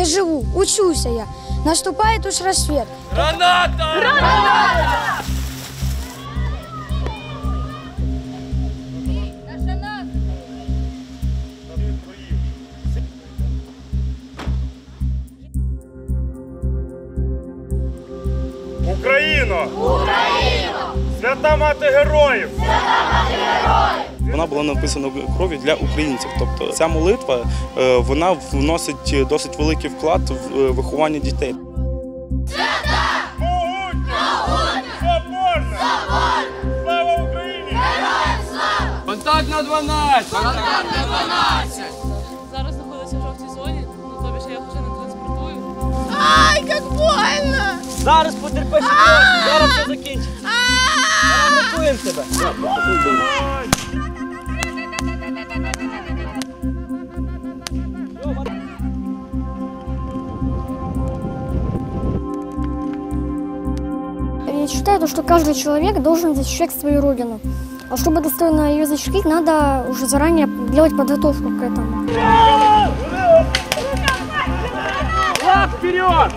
живу, учуся я. Наступает уж рассвет. Граната! Граната! Україно! Україно! Свята мати героїв! Свята мати героїв! Вона була написана кров'ю для українців. Тобто ця молитва, вона вносить досить великий вклад в виховання дітей. Свята! Могутня! Соборна! Слава Україні! Героям слава! Контакт на 12! Контакт на 12! Зараз знаходиться в жовтій зоні, тобі що я вже не транспортую. Ай, як больно! Зараз потерпи, зараз все закінчиться. Зараз рятуємо тебе. Я считаю, что каждый человек должен защищать свою родину. А чтобы достойно ее защитить, надо уже заранее делать подготовку к этому. Лап вперед!